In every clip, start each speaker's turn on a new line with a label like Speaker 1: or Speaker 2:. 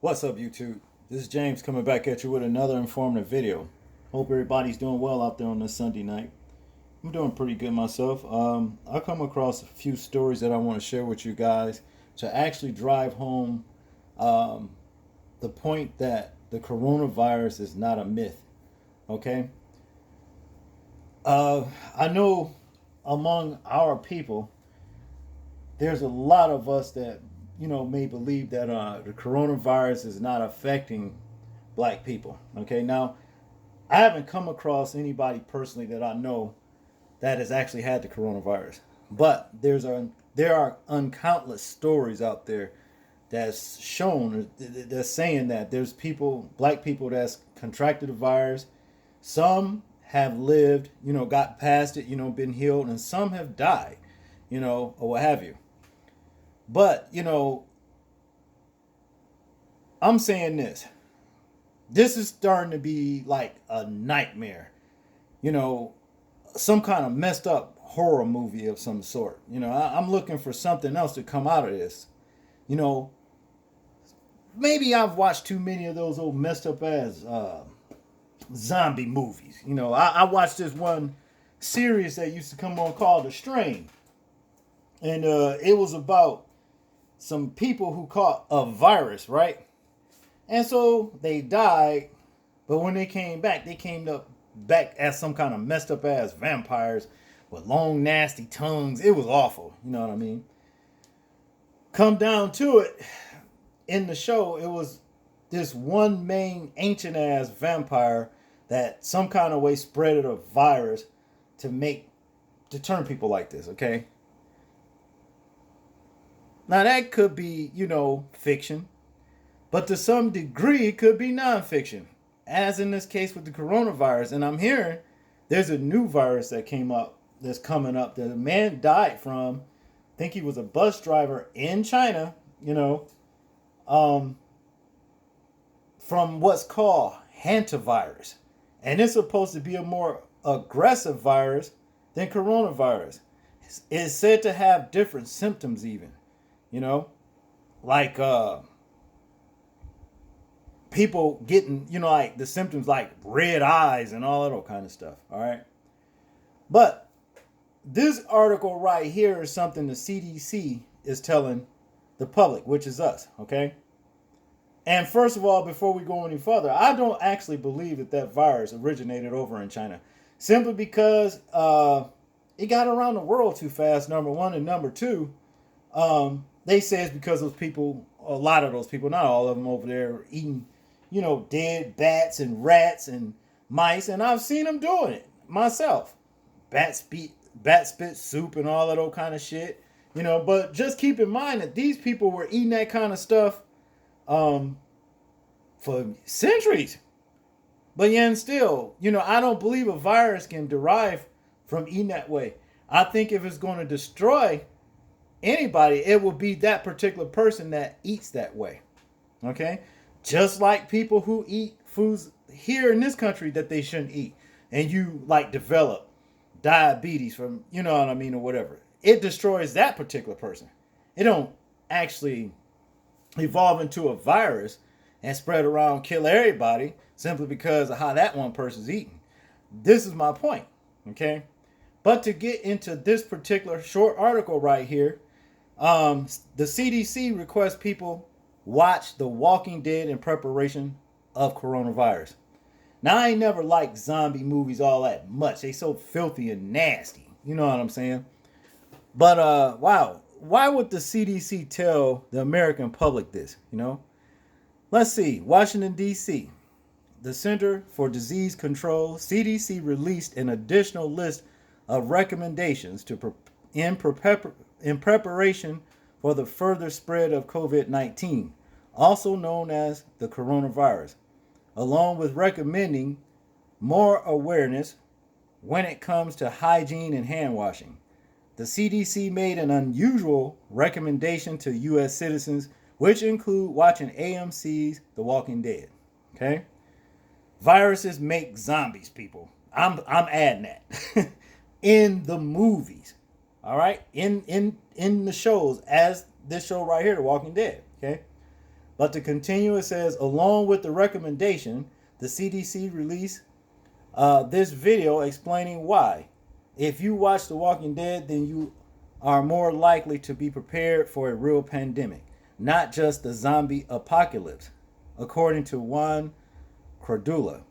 Speaker 1: What's up, YouTube? This is James coming back at you with another informative video. Hope everybody's doing well out there on this Sunday night. I'm doing pretty good myself. I come across a few stories that I want to share with you guys to actually drive home um, the point that the coronavirus is not a myth. Okay, I know among our people, there's a lot of us that may believe that the coronavirus is not affecting black people. Okay, now I haven't come across anybody personally that I know that has actually had the coronavirus, but there are uncountless stories out there that's shown that's saying that there's people, black people, that's contracted the virus. Some have lived, got past it, been healed, and some have died, or what have you. But I'm saying this. This is starting to be like a nightmare. You know, some kind of messed up horror movie of some sort. I'm looking for something else to come out of this. You know, maybe I've watched too many of those old messed up ass zombie movies. I watched this one series that used to come on called The Strain, and it was about some people who caught a virus, right? And so they died, but when they came up back as some kind of messed up ass vampires with long, nasty tongues. It was awful. You know what I mean? Come down to it, in the show, it was this one main ancient ass vampire that some kind of way spread a virus to turn people like this. Okay, now that could be fiction, but to some degree it could be nonfiction, as in this case with the coronavirus. And I'm hearing there's a new virus that came up that's coming up that a man died from. I think he was a bus driver in China, um, from what's called hantavirus. And it's supposed to be a more aggressive virus than coronavirus. It's said to have different symptoms, even, you know, like people getting, like the symptoms like red eyes and all that kind of stuff. All right. But this article right here is something the CDC is telling the public, which is us. Okay. And first of all, before we go any further, I don't actually believe that virus originated over in China, simply because it got around the world too fast. Number one, and number two, they say it's because those people, a lot of those people, not all of them over there, eating, dead bats and rats and mice, and I've seen them doing it myself. Bat spit soup and all that old kind of shit. But just keep in mind that these people were eating that kind of stuff um, for centuries. But yet and still, I don't believe a virus can derive from eating that way. I think if it's going to destroy anybody, it will be that particular person that eats that way. Okay? Just like people who eat foods here in this country that they shouldn't eat. And you like develop diabetes from, you know what I mean, or whatever. It destroys that particular person. It don't actually evolve into a virus and spread around, kill everybody simply because of how that one person's eating. This is my point. Okay? But to get into this particular short article right here, the CDC requests people watch The Walking Dead in preparation of coronavirus. Now, I ain't never liked zombie movies all that much. They so filthy and nasty. You know what I'm saying? But wow, why would the CDC tell the American public this? Let's see. Washington D.C. The Center for Disease Control (CDC) released an additional list of recommendations in preparation for the further spread of COVID-19, also known as the coronavirus, along with recommending more awareness when it comes to hygiene and hand washing. The CDC made an unusual recommendation to U.S. citizens, which include watching AMC's The Walking Dead. Okay? Viruses make zombies, people. I'm adding that. In the movies. All right? In the shows, as this show right here, The Walking Dead. Okay? But to continue, it says, along with the recommendation, the CDC released this video explaining why. If you watch The Walking Dead, then you are more likely to be prepared for a real pandemic, not just the zombie apocalypse, according to Juan Cardula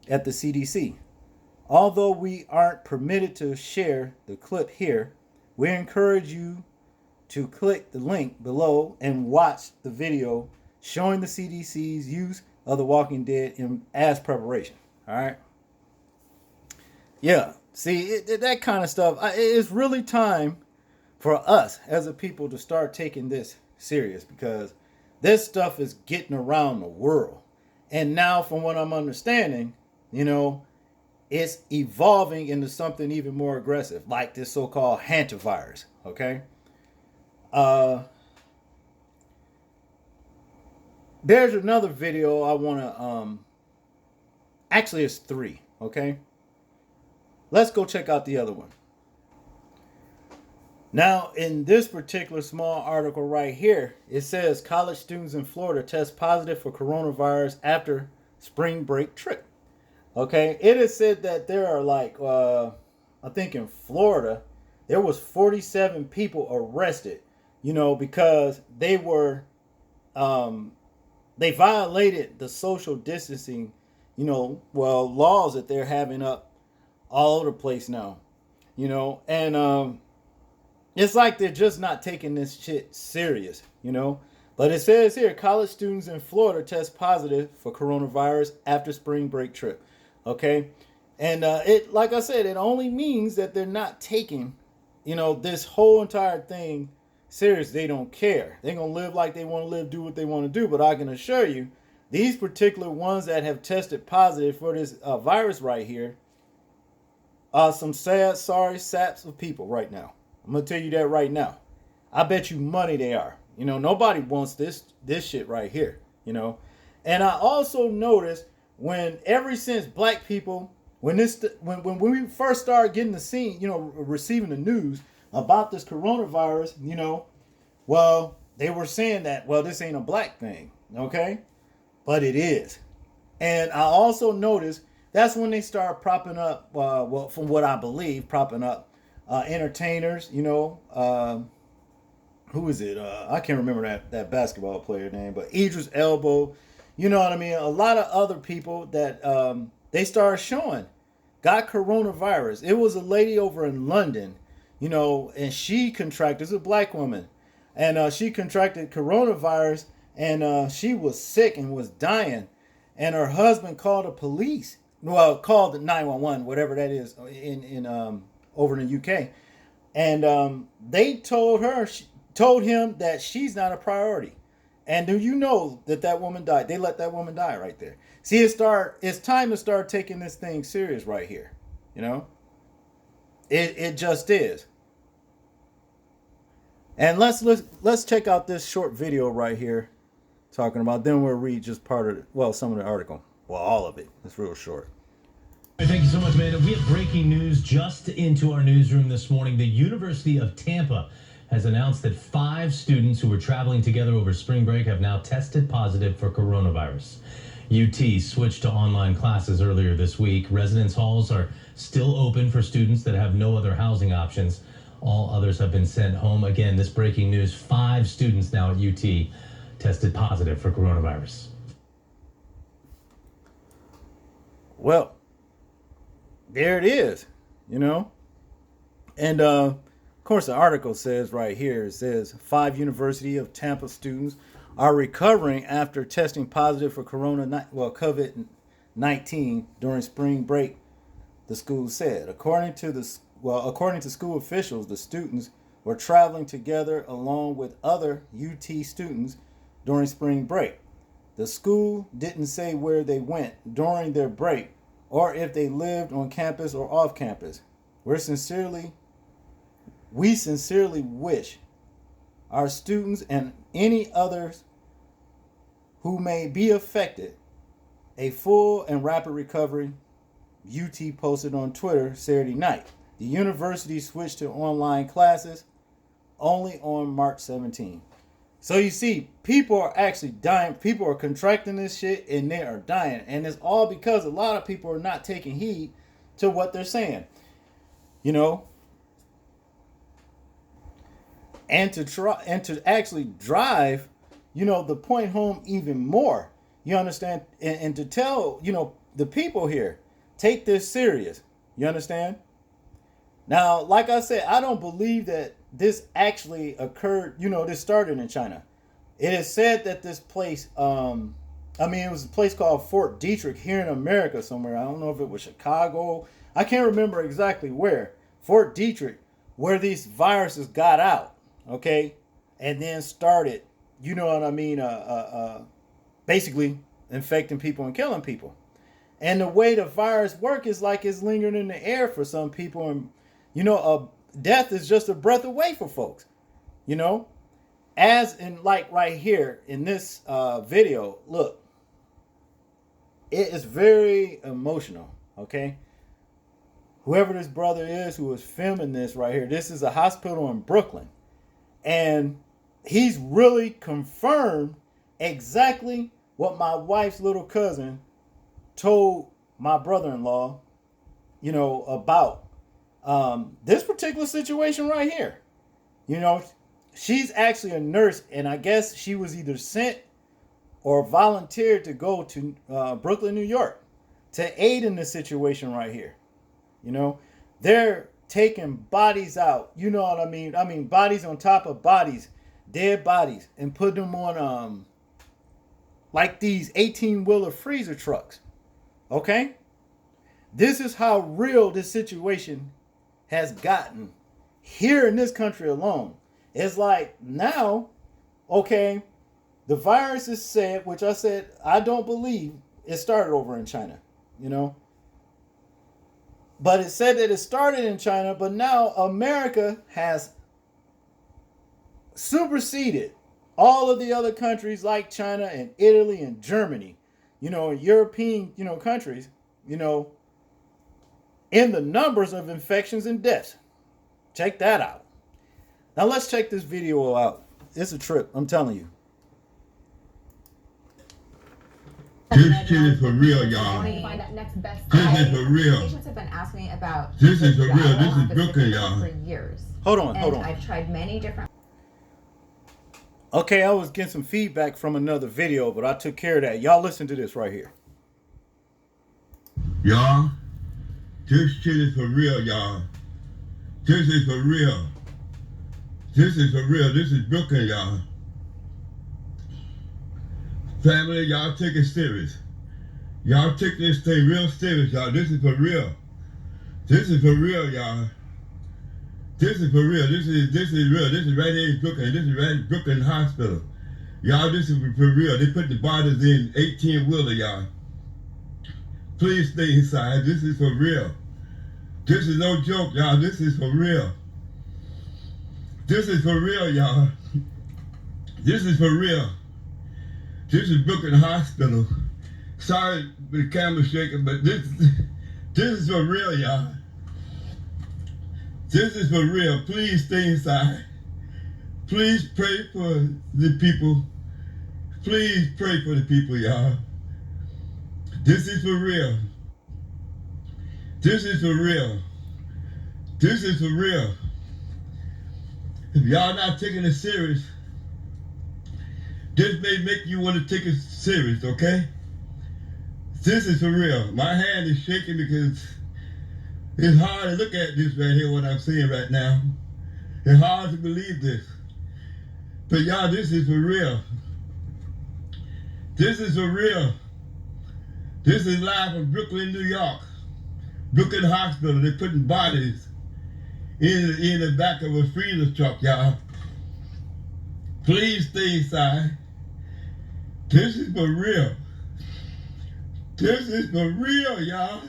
Speaker 1: at the CDC. Although we aren't permitted to share the clip here, we encourage you to click the link below and watch the video showing the CDC's use of The Walking Dead as preparation. All right. Yeah. See, that kind of stuff. It's really time for us as a people to start taking this serious, because this stuff is getting around the world. And now, from what I'm understanding, it's evolving into something even more aggressive, like this so-called hantavirus. Okay. There's another video I want to, actually it's 3. Okay. Let's go check out the other one. Now, in this particular small article right here, it says college students in Florida test positive for coronavirus after spring break trip. Okay, it is said that there are I think in Florida, there was 47 people arrested, because they were, they violated the social distancing, laws that they're having up all over the place now, and it's like they're just not taking this shit serious, But it says here, college students in Florida test positive for coronavirus after spring break trip. Okay, and it, like I said, it only means that they're not taking, this whole entire thing serious. They don't care. They're gonna live like they want to live, do what they want to do. But I can assure you, these particular ones that have tested positive for this virus right here are some sad, sorry saps of people right now. I'm gonna tell you that right now. I bet you money they are. Nobody wants this shit right here. And I also noticed ever since black people, when we first started getting the scene, receiving the news about this coronavirus, well, they were saying that, well, this ain't a black thing, okay? But it is. And I also noticed that's when they start propping up, from what I believe, propping up entertainers, who is it? I can't remember that basketball player name, but Idris Elba, you know what I mean? A lot of other people that they started showing got coronavirus. It was a lady over in London, and she contracted, it's a black woman, and she contracted coronavirus, and she was sick and was dying, and her husband called the police. Well, called the 911, whatever that is, in over in the UK, and they told him that she's not a priority. And do you know that woman died? They let that woman die right there. See, it's time to start taking this thing serious right here. It just is. And let's check out this short video right here talking about. Then we'll read just some of the article. Well, all of it. It's real short.
Speaker 2: Thank you so much, Amanda. We have breaking news just into our newsroom this morning. The University of Tampa has announced that 5 students who were traveling together over spring break have now tested positive for coronavirus. UT switched to online classes earlier this week. Residence halls are still open for students that have no other housing options. All others have been sent home. Again, this breaking news, 5 students now at UT tested positive for coronavirus.
Speaker 1: Well, there it is, And of course, the article says right here, it says 5 University of Tampa students are recovering after testing positive for COVID-19 during spring break, the school said. According to school officials, the students were traveling together along with other UT students during spring break. The school didn't say where they went during their break or if they lived on campus or off campus. We sincerely wish our students and any others who may be affected a full and rapid recovery, UT posted on Twitter Saturday night. The university switched to online classes only on March 17. So you see, people are actually dying. People are contracting this shit and they are dying. And it's all because a lot of people are not taking heed to what they're saying. You know? And to actually drive, the point home even more. You understand? And to tell, the people here, take this serious. You understand? Now, like I said, I don't believe that this actually occurred, this started in China. It is said that this place, it was a place called Fort Detrick here in America somewhere. I don't know if it was Chicago. I can't remember exactly where. Fort Detrick, where these viruses got out, okay? And then started, basically infecting people and killing people. And the way the virus work is like it's lingering in the air for some people. And, death is just a breath away for folks, As in, like right here in this video, look, it is very emotional, okay? Whoever this brother is who is filming this right here, this is a hospital in Brooklyn. And he's really confirmed exactly what my wife's little cousin told my brother-in-law, about this particular situation right here. She's actually a nurse, and I guess she was either sent or volunteered to go to Brooklyn, New York, to aid in this situation right here. They're taking bodies out. You know what I mean? I mean, bodies on top of bodies, dead bodies, and put them on like these 18-wheeler freezer trucks. Okay? This is how real this situation has gotten here in this country alone. It's like now, okay, the virus is said, which I said I don't believe it started over in China, But it said that it started in China, but now America has superseded all of the other countries like China and Italy and Germany, European, countries, in the numbers of infections and deaths. Check that out. Now let's check this video out. It's a trip, I'm telling you.
Speaker 3: This shit is for real, y'all. This is for real.
Speaker 4: Patients have been asking me about
Speaker 3: this is for real. This is Brooklyn, y'all.
Speaker 4: For years.
Speaker 1: Hold on.
Speaker 4: I've tried many different.
Speaker 1: Okay, I was getting some feedback from another video, but I took care of that. Y'all listen to this right here.
Speaker 3: Y'all, this shit is for real, y'all. This is for real. This is for real. This is Brooklyn, y'all. Family, y'all take it serious. Y'all take this thing real serious, y'all. This is for real. This is for real, y'all. This is for real. This is real. This is right here in Brooklyn. This is right in Brooklyn Hospital. Y'all, this is for real. They put the bodies in 18-wheeler, y'all. Please stay inside. This is for real. This is no joke, y'all. This is for real. This is for real, y'all. This is for real. This is Brooklyn Hospital. Sorry the camera's shaking, but this is for real, y'all. This is for real. Please stay inside. Please pray for the people. Please pray for the people, y'all. This is for real. This is for real. This is for real. If y'all not taking it serious, this may make you want to take it serious, okay? This is for real. My hand is shaking because it's hard to look at this right here, what I'm seeing right now. It's hard to believe this. But y'all, this is for real. This is for real. This is live from Brooklyn, New York. Brooklyn Hospital. They're putting bodies in the back of a freezer truck, y'all. Please stay inside. This is for real. This is for real, y'all.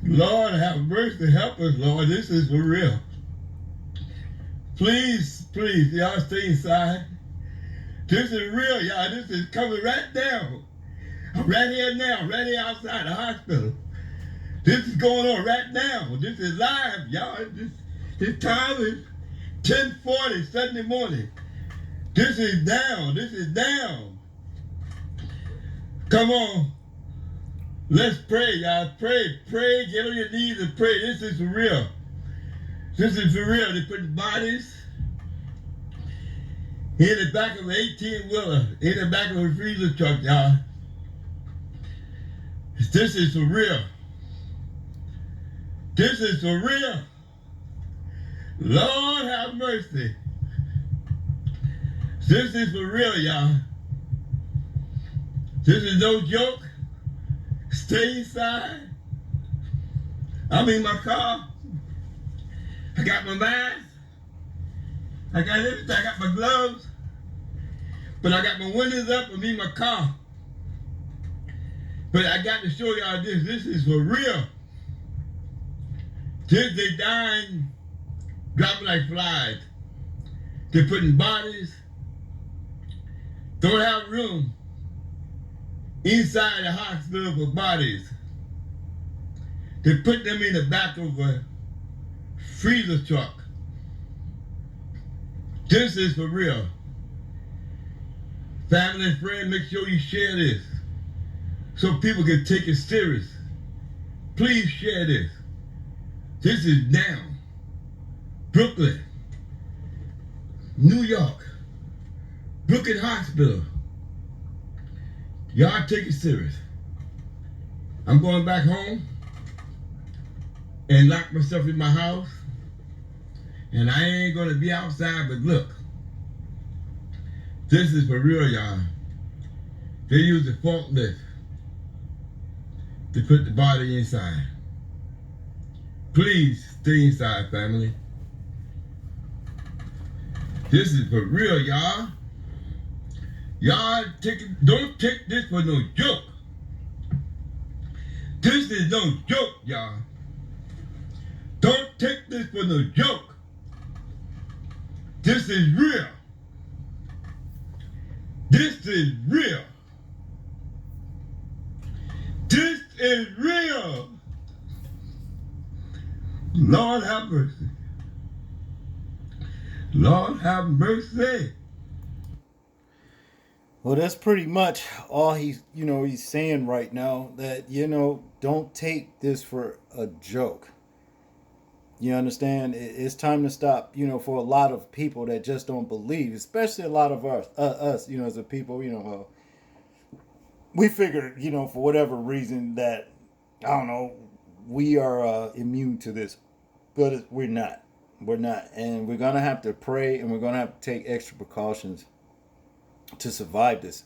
Speaker 3: Lord, have mercy, help us, Lord. This is for real. Please, y'all stay inside. This is real, y'all. This is coming right down. I'm right here now, right here outside the hospital. This is going on right now. This is live, y'all. This time is 10:40 Sunday morning. This is down. This is down. Come on. Let's pray, y'all. Pray. Pray. Get on your knees and pray. This is for real. This is for real. They put bodies in the back of an 18-wheeler, in the back of a freezer truck, y'all. This is for real. This is for real. Lord have mercy. This is for real, y'all. This is no joke. Stay inside. I'm in my car. I got my mask. I got everything. I got my gloves. But I got my windows up. I'm in my car. But I got to show y'all this. This is for real. Kids, they dying, dropping like flies. They're putting bodies. Don't have room inside the hospital for bodies. They put them in the back of a freezer truck. This is for real. Family and friends, make sure you share this so people can take it serious. Please share this. This is down. Brooklyn, New York, Brooklyn Hospital. Y'all take it serious. I'm going back home and lock myself in my house, and I ain't gonna be outside, but look, this is for real, y'all. They use the forklift to put the body inside. Please stay inside, family. This is for real, y'all. Y'all don't take this for no joke. This is no joke, y'all. Don't take this for no joke. This is real. This is real. This is real. Lord have mercy. Lord have mercy.
Speaker 1: Well, that's pretty much all he's saying right now, that, don't take this for a joke. You understand? It's time to stop, for a lot of people that just don't believe, especially a lot of us, as a people, we figure, for whatever reason that, I don't know, we are immune to this, but we're not. We're not. And we're going to have to pray, and we're going to have to take extra precautions to survive this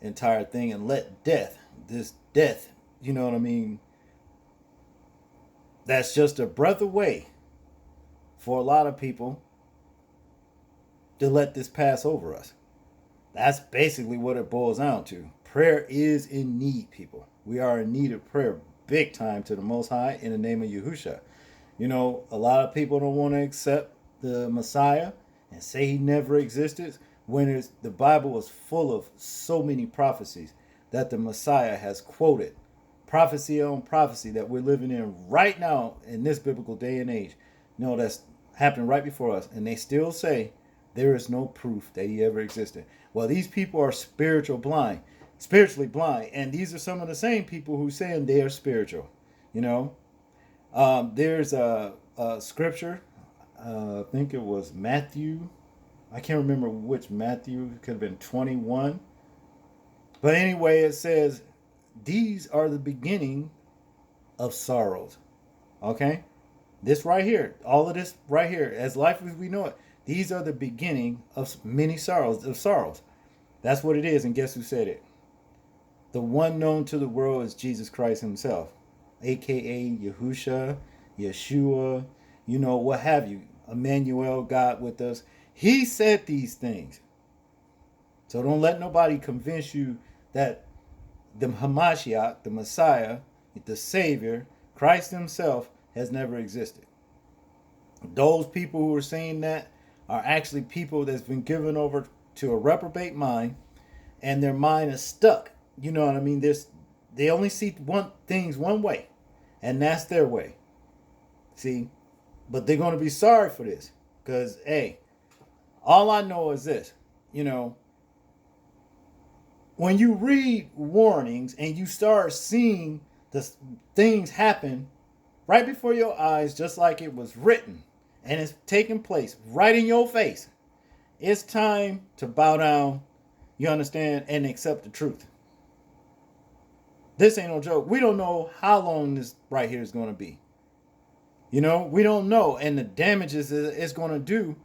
Speaker 1: entire thing, and let this death, you know what I mean, that's just a breath away for a lot of people to let this pass over us. That's basically what it boils down to. Prayer is in need, people. We are in need of prayer big time to the Most High in the name of Yahusha. A lot of people don't want to accept the Messiah and say he never existed, when the Bible is full of so many prophecies that the Messiah has quoted. Prophecy on prophecy that we're living in right now in this biblical day and age. That's happening right before us. And they still say there is no proof that he ever existed. Well, these people are spiritually blind. And these are some of the same people who saying they are spiritual. There's a scripture, I think it was Matthew. I can't remember which Matthew. It could have been 21. But anyway, it says, these are the beginning of sorrows. Okay? This right here, all of this right here, as life as we know it, these are the beginning of many sorrows. That's what it is, and guess who said it? The one known to the world is Jesus Christ himself, a.k.a. Yahusha, Yeshua, what have you, Emmanuel, God with us. He said these things. So don't let nobody convince you that the Hamashiach, the Messiah, the Savior, Christ himself has never existed. Those people who are saying that are actually people that's been given over to a reprobate mind, and their mind is stuck. You know what I mean? They only see things one way, and that's their way. See? But they're going to be sorry for this, because, hey, all I know is this. you know, when you read warnings and you start seeing the things happen right before your eyes, just like it was written, and it's taking place right in your face, it's time to bow down, you understand, and accept the truth. This ain't no joke. We don't know how long this right here is going to be. You know, we don't know. And the damages it's going to do,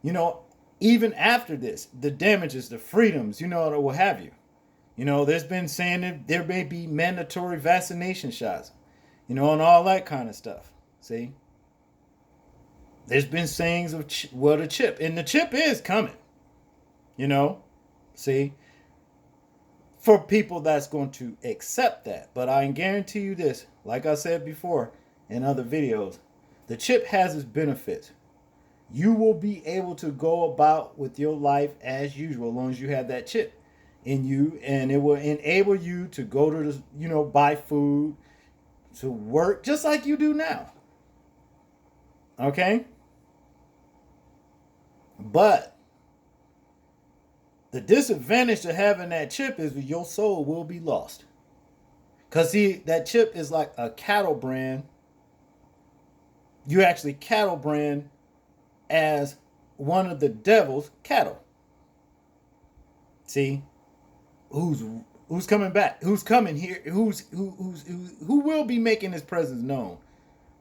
Speaker 1: you know, even after this, the damages, the freedoms, you know, what have you. You know, there's been saying that there may be mandatory vaccination shots, you know, and all that kind of stuff. See? There's been sayings of, the chip. And the chip is coming, you know. See? For people that's going to accept that. But I can guarantee you this, like I said before in other videos, the chip has its benefits. You will be able to go about with your life as usual as long as you have that chip in you, and it will enable you to go to the, you know, buy food, to work just like you do now. Okay? But the disadvantage to having that chip is that your soul will be lost. Because, see, that chip is like a cattle brand. You actually cattle brand as one of the devil's cattle. See? Who's coming back? Who's coming here? Who will be making his presence known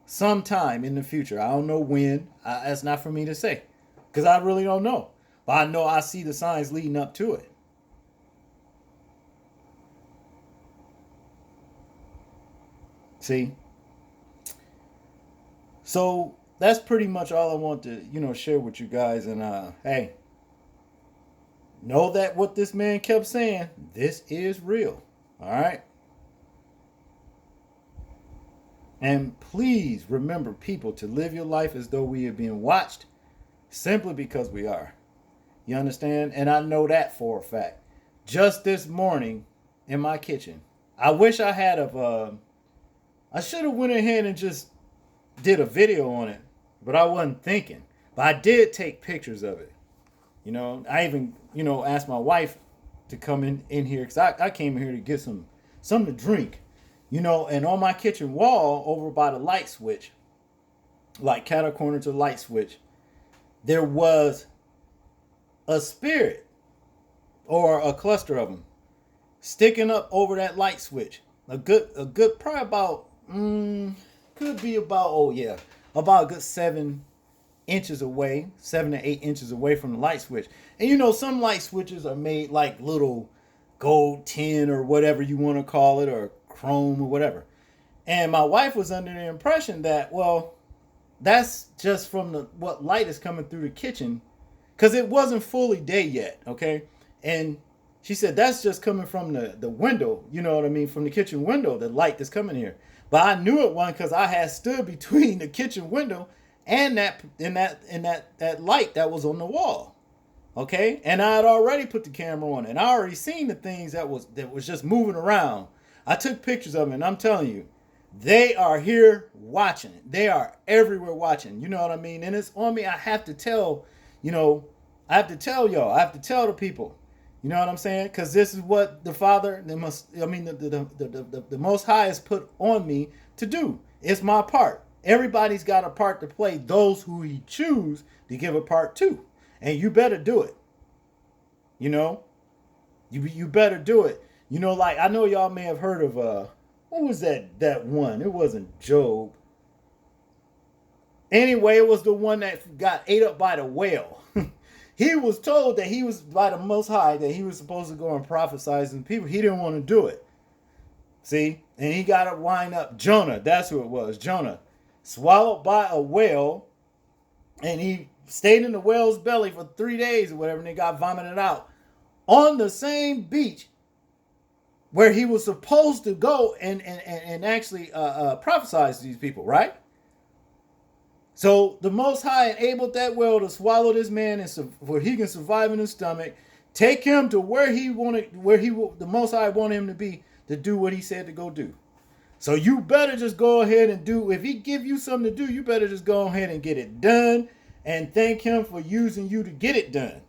Speaker 1: sometime in the future? I don't know when. That's not for me to say. Because I really don't know. But I know I see the signs leading up to it. See? So that's pretty much all I want to, you know, share with you guys. And hey, know that what this man kept saying, this is real. All right? And please remember, people, to live your life as though we are being watched, simply because we are. You understand? And I know that for a fact. Just this morning in my kitchen, I wish I had I should have went ahead and just did a video on it, but I wasn't thinking. But I did take pictures of it. You know, I even, you know, asked my wife to come in here, because I came here to get something to drink. You know, and on my kitchen wall over by the light switch, like cattle corner to the light switch, there was a spirit or a cluster of them sticking up over that light switch. A good probably about could be about about a good 7 inches away, 7 to 8 inches away from the light switch. And you know, some light switches are made like little gold tin or whatever you want to call it, or chrome or whatever. And my wife was under the impression that, well, that's just from what light is coming through the kitchen, because it wasn't fully day yet, okay? And she said that's just coming from the window, you know what I mean, from the kitchen window, the light that's coming here. But I knew it wasn't, because I had stood between the kitchen window and that light that was on the wall, okay? And I had already put the camera on, and I already seen the things that was just moving around. I took pictures of them, and I'm telling you, they are here watching. They are everywhere watching. You know what I mean? And it's on me. I have to tell, you know, I have to tell y'all. I have to tell the people. You know what I'm saying? Because this is what the Father, the Most High has put on me to do. It's my part. Everybody's got a part to play. Those who He choose to give a part to, and you better do it. You know, you better do it. You know, like I know y'all may have heard of what was that one? It wasn't Job. Anyway, it was the one that got ate up by the whale. He was told that he was by the Most High that he was supposed to go and prophesy to people. He didn't want to do it. See? And he got to wind up. Jonah, that's who it was. Jonah, swallowed by a whale. And he stayed in the whale's belly for 3 days or whatever. And they got vomited out on the same beach where he was supposed to go and actually prophesy to these people, right? So the Most High enabled that whale to swallow this man, and where he can survive in his stomach, take him to where the Most High wanted him to be, to do what He said to go do. So you better just go ahead and do. If He give you something to do, you better just go ahead and get it done, and thank Him for using you to get it done.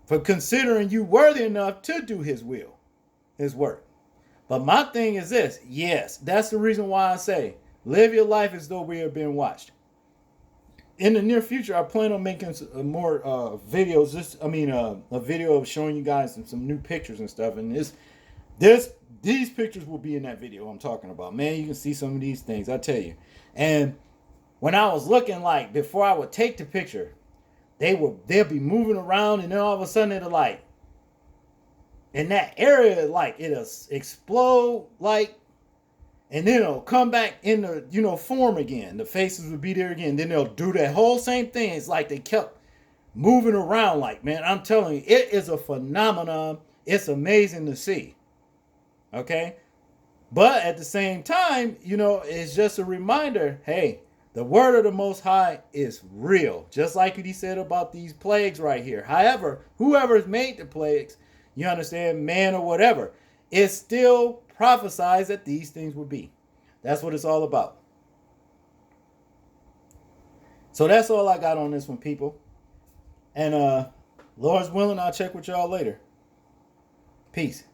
Speaker 1: for considering you worthy enough to do his will, his work. But my thing is this. Yes, that's the reason why I say live your life as though we are being watched. In the near future, I plan on making more videos. A video of showing you guys some new pictures and stuff. And these pictures will be in that video I'm talking about. Man, you can see some of these things, I tell you. And when I was looking, like, before I would take the picture, they'll be moving around, and then all of a sudden it'll, like, in that area, like, it'll explode, like, and then it'll come back in the, form again. The faces will be there again. Then they'll do that whole same thing. It's like they kept moving around. Like, man, I'm telling you, it is a phenomenon. It's amazing to see. Okay? But at the same time, it's just a reminder, hey, the word of the Most High is real. Just like what he said about these plagues right here. However, whoever's made the plagues, you understand, man or whatever, it still prophesies that these things will be. That's what it's all about. So that's all I got on this one, people. And Lord's willing, I'll check with y'all later. Peace.